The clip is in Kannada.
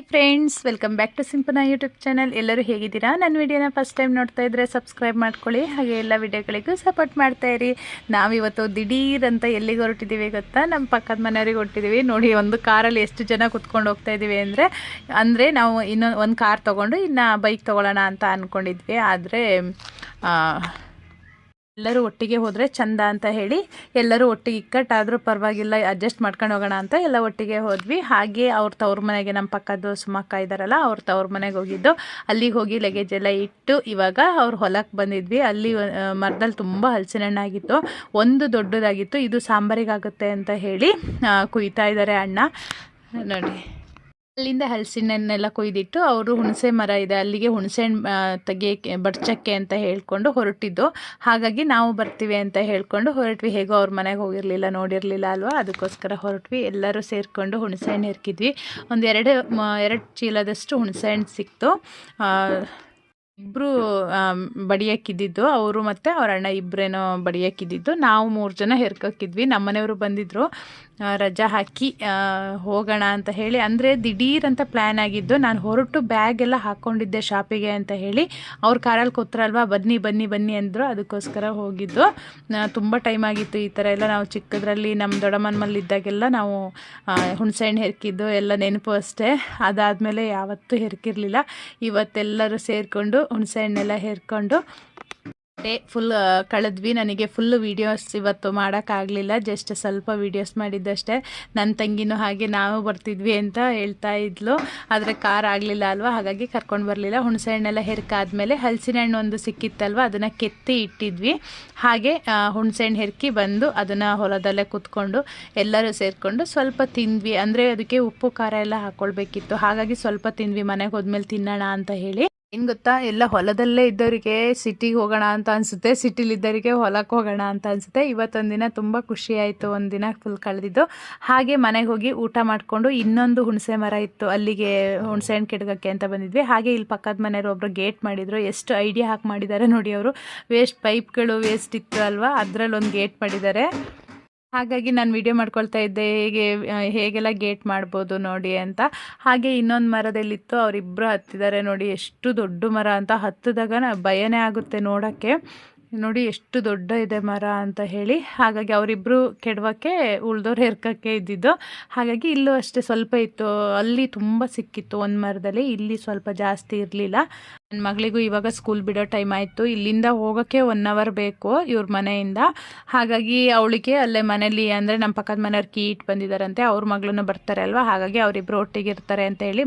Friends, welcome back to Simpana YouTube channel. ಎಲ್ಲರೂ ಹೇಗಿದ್ದೀರಾ? ನನ್ನ ವಿಡಿಯೋನ ಫಸ್ಟ್ ಟೈಮ್ ನೋಡ್ತಾ ಇದ್ದರೆ ಸಬ್ಸ್ಕ್ರೈಬ್ ಮಾಡ್ಕೊಳ್ಳಿ, ಹಾಗೆ ಎಲ್ಲ ವಿಡಿಯೋಗಳಿಗೂ ಸಪೋರ್ಟ್ ಮಾಡ್ತಾ ಇರಿ. ನಾವಿವತ್ತು ದಿಢೀರ್ ಅಂತ ಎಲ್ಲಿಗೆ ಹೊರಟಿದ್ದೀವಿ ಗೊತ್ತಾ? ನಮ್ಮ ಪಕ್ಕದ ಮನೆಯವ್ರಿಗೆ ಹೊರಟಿದ್ದೀವಿ. ನೋಡಿ, ಒಂದು ಕಾರಲ್ಲಿ ಎಷ್ಟು ಜನ ಕುತ್ಕೊಂಡು ಹೋಗ್ತಾ ಇದ್ದೀವಿ ಅಂದರೆ ನಾವು ಒಂದು ಕಾರ್ ತೊಗೊಂಡು ಇನ್ನು ಬೈಕ್ ತೊಗೊಳ್ಳೋಣ ಅಂತ ಅಂದ್ಕೊಂಡಿದ್ವಿ. ಆದರೆ ಎಲ್ಲರೂ ಒಟ್ಟಿಗೆ ಹೋದರೆ ಚಂದ ಅಂತ ಹೇಳಿ ಎಲ್ಲರೂ ಒಟ್ಟಿಗೆ ಇಕ್ಕಟ್ಟಾದರೂ ಪರವಾಗಿಲ್ಲ, ಅಡ್ಜಸ್ಟ್ ಮಾಡ್ಕೊಂಡು ಹೋಗೋಣ ಅಂತ ಎಲ್ಲ ಒಟ್ಟಿಗೆ ಹೋದ್ವಿ. ಹಾಗೆ ಅವ್ರ ತವ್ರ ಮನೆಗೆ, ನಮ್ಮ ಪಕ್ಕದ್ದು ಸುಮಕ್ಕ ಇದ್ದಾರಲ್ಲ, ಅವ್ರ ತವ್ರ ಮನೆಗೆ ಹೋಗಿದ್ದು. ಅಲ್ಲಿಗೆ ಹೋಗಿ ಲಗೇಜ್ ಎಲ್ಲ ಇಟ್ಟು ಇವಾಗ ಅವ್ರ ಹೊಲಕ್ಕೆ ಬಂದಿದ್ವಿ. ಅಲ್ಲಿ ಮರದಲ್ಲಿ ತುಂಬ ಹಲಸಿನ ಹಣ್ಣಾಗಿತ್ತು, ಒಂದು ದೊಡ್ಡದಾಗಿತ್ತು. ಇದು ಸಾಂಬಾರಿಗಾಗುತ್ತೆ ಅಂತ ಹೇಳಿ ಕುಯ್ತಾ ಇದ್ದಾರೆ ಅಣ್ಣ. ನೋಡಿ, ಅಲ್ಲಿಂದ ಹಲಸಿನನ್ನೆಲ್ಲ ಕೊಯ್ದಿಟ್ಟು ಅವರು ಹುಣಸೆ ಮರ ಇದೆ ಅಲ್ಲಿಗೆ ಹುಣಸೆ ಹಣ್ಣು ತೆಗಿಯೋಕ್ಕೆ ಬಡ್ಚಕ್ಕೆ ಅಂತ ಹೇಳ್ಕೊಂಡು ಹೊರಟಿದ್ದು. ಹಾಗಾಗಿ ನಾವು ಬರ್ತೀವಿ ಅಂತ ಹೇಳ್ಕೊಂಡು ಹೊರಟ್ವಿ. ಹೇಗೋ ಅವ್ರ ಮನೆಗೆ ಹೋಗಿರಲಿಲ್ಲ, ನೋಡಿರಲಿಲ್ಲ ಅಲ್ವಾ, ಅದಕ್ಕೋಸ್ಕರ ಹೊರಟ್ವಿ. ಎಲ್ಲರೂ ಸೇರಿಕೊಂಡು ಹುಣಸೆ ಹಣ್ಣು ಹೆರ್ಕಿದ್ವಿ. ಒಂದು ಎರಡು ಚೀಲದಷ್ಟು ಹುಣಸೆ ಹಣ್ಣು ಸಿಕ್ತು. ಇಬ್ಬರು ಬಡಿಯಕ್ಕಿದ್ದಿದ್ದು, ಅವರು ಮತ್ತು ಅವ್ರ ಅಣ್ಣ ಇಬ್ಬರೇನೋ ಬಡಿಯಕ್ಕಿದ್ದಿದ್ದು. ನಾವು 3 ಜನ ಹೆರ್ಕೋಕ್ಕಿದ್ವಿ. ನಮ್ಮನೆಯವರು ಬಂದಿದ್ದರು ರಜಾ ಹಾಕಿ ಹೋಗೋಣ ಅಂತ ಹೇಳಿ. ಅಂದರೆ ದಿಢೀರ್ ಅಂತ ಪ್ಲ್ಯಾನ್ ಆಗಿದ್ದು. ನಾನು ಹೊರಟು ಬ್ಯಾಗ್ ಎಲ್ಲ ಹಾಕ್ಕೊಂಡಿದ್ದೆ ಶಾಪಿಗೆ ಅಂತ ಹೇಳಿ. ಅವ್ರ ಕಾರಲ್ಲಿ ಕೂತ್ರಲ್ವಾ, ಬನ್ನಿ ಬನ್ನಿ ಬನ್ನಿ ಅಂದರು, ಅದಕ್ಕೋಸ್ಕರ ಹೋಗಿದ್ದು. ತುಂಬ ಟೈಮ್ ಆಗಿತ್ತು. ಈ ಥರ ಎಲ್ಲ ನಾವು ಚಿಕ್ಕದ್ರಲ್ಲಿ ನಮ್ಮ ದೊಡ್ಡಮ್ಮನ ಮನೇಲಿದ್ದಾಗೆಲ್ಲ ನಾವು ಹುಣಸೆ ಹಣ್ಣು ಹೆರ್ಕಿದ್ದು ಎಲ್ಲ ನೆನಪು ಅಷ್ಟೇ. ಅದಾದಮೇಲೆ ಯಾವತ್ತೂ ಹೆರ್ಕಿರಲಿಲ್ಲ. ಇವತ್ತೆಲ್ಲರೂ ಸೇರಿಕೊಂಡು ಹುಣಸೆ ಹಣ್ಣೆಲ್ಲ ಹೆರ್ಕೊಂಡು ಫುಲ್ ಕಳೆದ್ವಿ. ನನಗೆ ಫುಲ್ ವೀಡಿಯೋಸ್ ಇವತ್ತು ಮಾಡೋಕ್ಕಾಗಲಿಲ್ಲ, ಜಸ್ಟ್ ಸ್ವಲ್ಪ ವೀಡಿಯೋಸ್ ಮಾಡಿದ್ದಷ್ಟೇ. ನನ್ನ ತಂಗಿನೂ ಹಾಗೆ ನಾವು ಬರ್ತಿದ್ವಿ ಅಂತ ಹೇಳ್ತಾ ಇದ್ಲು, ಆದರೆ ಕಾರ್ ಆಗಲಿಲ್ಲ ಅಲ್ವಾ, ಹಾಗಾಗಿ ಕರ್ಕೊಂಡು ಬರಲಿಲ್ಲ. ಹುಣಸೆ ಹಣ್ಣೆಲ್ಲ ಹೆರ್ಕಾದ್ಮೇಲೆ ಹಲಸಿನ ಹಣ್ಣು ಒಂದು ಸಿಕ್ಕಿತ್ತಲ್ವ, ಅದನ್ನು ಕೆತ್ತಿ ಇಟ್ಟಿದ್ವಿ. ಹಾಗೆ ಹುಣಸೆ ಹಣ್ಣು ಹೆರ್ಕಿ ಬಂದು ಅದನ್ನು ಹೊಲದಲ್ಲೇ ಕೂತ್ಕೊಂಡು ಎಲ್ಲರೂ ಸೇರಿಕೊಂಡು ಸ್ವಲ್ಪ ತಿಂದ್ವಿ. ಅಂದರೆ ಅದಕ್ಕೆ ಉಪ್ಪು ಖಾರ ಎಲ್ಲ ಹಾಕ್ಕೊಳ್ಬೇಕಿತ್ತು, ಹಾಗಾಗಿ ಸ್ವಲ್ಪ ತಿಂದ್ವಿ. ಮನೆಗೆ ಹೋದ್ಮೇಲೆ ತಿನ್ನೋಣ ಅಂತ ಹೇಳಿ. ಏನು ಗೊತ್ತಾ, ಎಲ್ಲ ಹೊಲದಲ್ಲೇ ಇದ್ದವರಿಗೆ ಸಿಟಿಗೆ ಹೋಗೋಣ ಅಂತ ಅನಿಸುತ್ತೆ, ಸಿಟಿಲಿದ್ದವರಿಗೆ ಹೊಲಕ್ಕೆ ಹೋಗೋಣ ಅಂತ ಅನಿಸುತ್ತೆ. ಇವತ್ತೊಂದಿನ ತುಂಬ ಖುಷಿ ಆಯಿತು, ಒಂದಿನ ಫುಲ್ ಕಳೆದಿದ್ದು. ಹಾಗೆ ಮನೆಗೆ ಹೋಗಿ ಊಟ ಮಾಡಿಕೊಂಡು ಇನ್ನೊಂದು ಹುಣಸೆ ಮರ ಇತ್ತು, ಅಲ್ಲಿಗೆ ಹುಣಸೆ ಹಣ್ಣು ಕೆಡ್ಗೋಕ್ಕೆ ಅಂತ ಬಂದಿದ್ವಿ. ಹಾಗೆ ಇಲ್ಲಿ ಪಕ್ಕದ ಮನೆಯವರು ಒಬ್ಬರು ಗೇಟ್ ಮಾಡಿದರು. ಎಷ್ಟು ಐಡಿಯಾ ಹಾಕಿ ಮಾಡಿದ್ದಾರೆ ನೋಡಿ ಅವರು. ಪೈಪ್ಗಳು ವೇಸ್ಟ್ ಇತ್ತು ಅಲ್ವಾ, ಅದರಲ್ಲಿ ಒಂದು ಗೇಟ್ ಮಾಡಿದ್ದಾರೆ. ಹಾಗಾಗಿ ನಾನು ವಿಡಿಯೋ ಮಾಡ್ಕೊಳ್ತಾ ಇದ್ದೆ, ಹೇಗೆಲ್ಲ ಗೇಟ್ ಮಾಡ್ಬೋದು ನೋಡಿ ಅಂತ. ಹಾಗೆ ಇನ್ನೊಂದು ಮರದಲ್ಲಿತ್ತು, ಅವರಿಬ್ಬರು ಹತ್ತಿದ್ದಾರೆ. ನೋಡಿ ಎಷ್ಟು ದೊಡ್ಡ ಮರ ಅಂತ, ಹತ್ತಿದಾಗ ಭಯನೇ ಆಗುತ್ತೆ ನೋಡೋಕ್ಕೆ. ನೋಡಿ ಎಷ್ಟು ದೊಡ್ಡ ಇದೆ ಮರ ಅಂತ ಹೇಳಿ. ಹಾಗಾಗಿ ಅವರಿಬ್ಬರು ಕೆಡವಕ್ಕೆ, ಉಳ್ದವ್ರು ಹೆರ್ಕಕ್ಕೆ ಇದ್ದಿದ್ದು. ಹಾಗಾಗಿ ಇಲ್ಲೂ ಅಷ್ಟೇ ಸ್ವಲ್ಪ ಇತ್ತು, ಅಲ್ಲಿ ತುಂಬ ಸಿಕ್ಕಿತ್ತು ಒಂದು ಮರದಲ್ಲಿ, ಇಲ್ಲಿ ಸ್ವಲ್ಪ ಜಾಸ್ತಿ ಇರಲಿಲ್ಲ. ನನ್ನ ಮಗಳಿಗೂ ಇವಾಗ ಸ್ಕೂಲ್ ಬಿಡೋ ಟೈಮ್ ಆಯಿತು. ಇಲ್ಲಿಂದ ಹೋಗೋಕ್ಕೆ 1 ಅವರ್ ಬೇಕು ಇವ್ರ ಮನೆಯಿಂದ. ಹಾಗಾಗಿ ಅವಳಿಗೆ ಅಲ್ಲೇ ಮನೇಲಿ, ಅಂದರೆ ನಮ್ಮ ಪಕ್ಕದ ಮನೆಯವ್ರು ಕೀ ಇಟ್ಟು ಬಂದಿದ್ದಾರಂತೆ, ಅವ್ರ ಮಗಳನ್ನ ಬರ್ತಾರೆ ಅಲ್ವಾ, ಹಾಗಾಗಿ ಅವರಿಬ್ಬರು ಒಟ್ಟಿಗೆ ಇರ್ತಾರೆ ಅಂತ ಹೇಳಿ